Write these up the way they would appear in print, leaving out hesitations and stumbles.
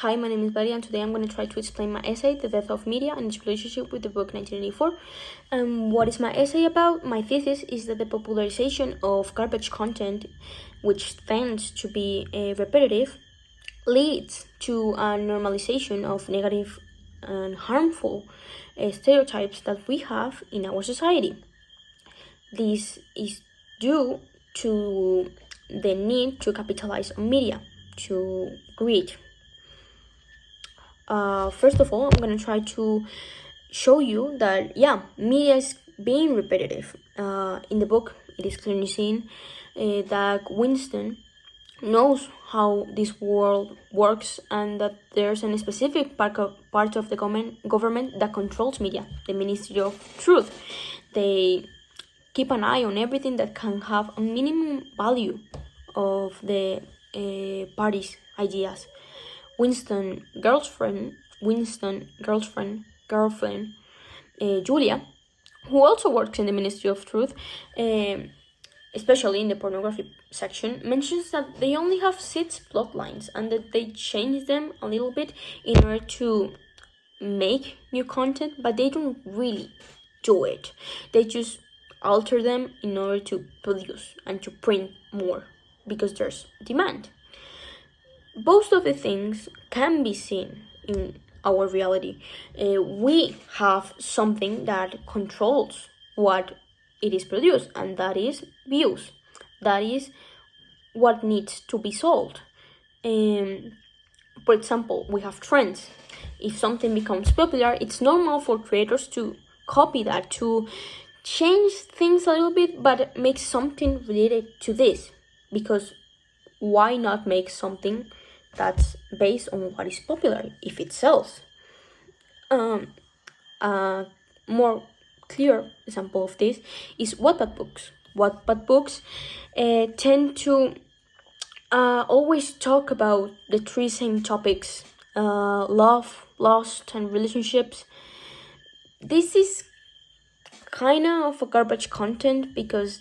Hi, my name is Betty, and today I'm going to try to explain my essay, The Death of Media and its Relationship with the Book 1984. What is my essay about? My thesis is that the popularization of garbage content, which tends to be repetitive, leads to a normalization of negative and harmful stereotypes that we have in our society. This is due to the need to capitalize on media, to greed. First of all, I'm going to try to show you that, media is being repetitive. In the book, it is clearly seen that Winston knows how this world works and that there's a specific part of the government that controls media, the Ministry of Truth. They keep an eye on everything that can have a minimum value of the party's ideas. Winston girlfriend, Julia, who also works in the Ministry of Truth, especially in the pornography section, mentions that they only have 6 plot lines and that they change them a little bit in order to make new content, but they don't really do it. They just alter them in order to produce and to print more because there's demand. Both of the things can be seen in our reality. We have something that controls what it is produced, and that is views. That is what needs to be sold. For example, we have trends. If something becomes popular, it's normal for creators to copy that, to change things a little bit, but make something related to this. Because why not make something that's based on what is popular if it sells? A more clear example of this is Wattpad books. Wattpad books tend to always talk about the 3 same topics: love, lust, and relationships. This is kind of a garbage content because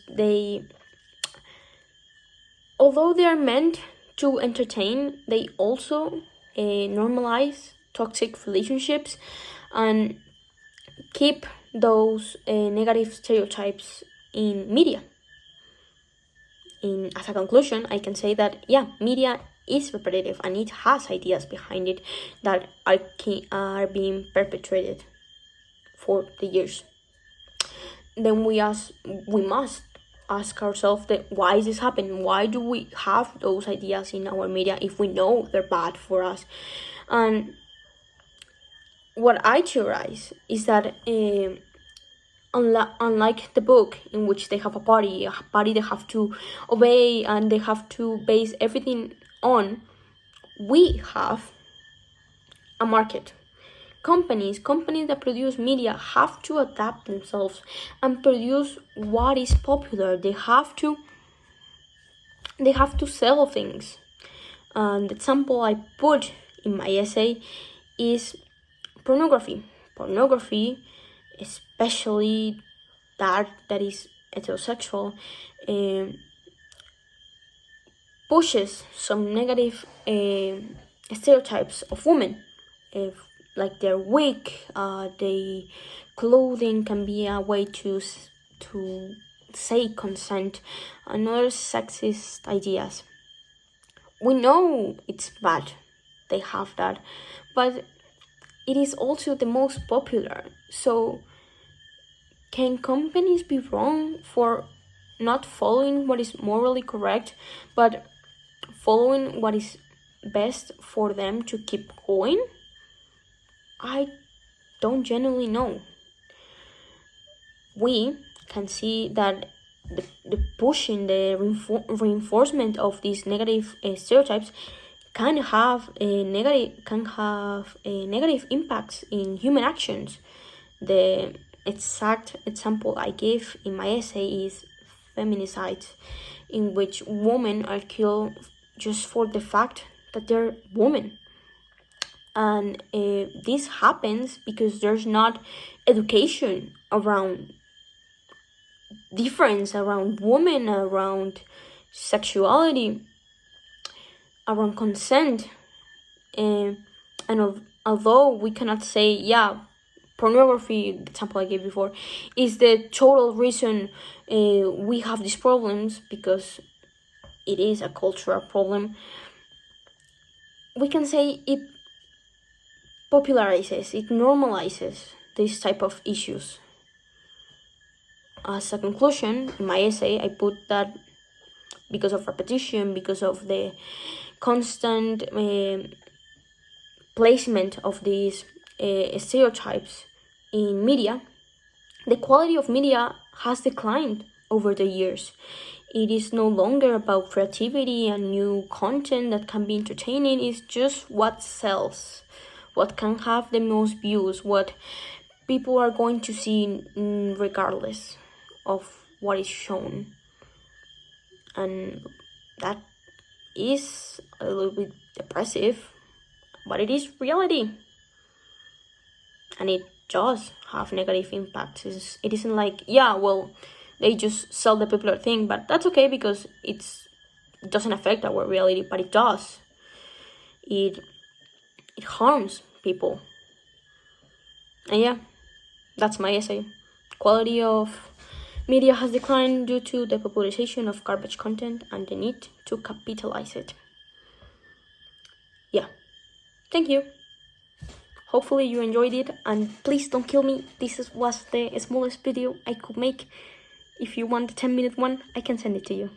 although they are meant to entertain, they also normalize toxic relationships and keep those negative stereotypes in media. As a conclusion, I can say that, media is repetitive and it has ideas behind it that are being perpetrated for the years. Then we must ask ourselves why is this happening? Why do we have those ideas in our media if we know they're bad for us? And what I theorize is that unlike the book, in which they have a party they have to obey and they have to base everything on, we have a market. Companies that produce media have to adapt themselves and produce what is popular. They have to sell things. And the example I put in my essay is pornography. Pornography, especially that is heterosexual, pushes some negative stereotypes of women. Like they're weak, their clothing can be a way to say consent, and other sexist ideas. We know it's bad, they have that, but it is also the most popular. So can companies be wrong for not following what is morally correct, but following what is best for them to keep going? I don't genuinely know. We can see that the pushing, the reinforcement of these negative stereotypes can have negative impacts in human actions. The exact example I give in my essay is feminicide, in which women are killed just for the fact that they're women. And this happens because there's not education around difference, around women, around sexuality, around consent. And although we cannot say, yeah, pornography, the example I gave before, is the total reason we have these problems, because it is a cultural problem, we can say it popularizes, it normalizes this type of issues. As a conclusion, in my essay, I put that because of repetition, because of the constant placement of these stereotypes in media, the quality of media has declined over the years. It is no longer about creativity and new content that can be entertaining. It's just what sells, what can have the most views, what people are going to see regardless of what is shown. And that is a little bit depressive, but it is reality. And it does have negative impacts. It isn't like, yeah, well, they just sell the popular thing, but that's okay because it doesn't affect our reality, but it does. It harms people. And yeah, that's my essay. Quality of media has declined due to the popularization of garbage content and the need to capitalize it. Yeah, thank you. Hopefully you enjoyed it, and please don't kill me. This was the smallest video I could make. If you want the 10-minute one, I can send it to you.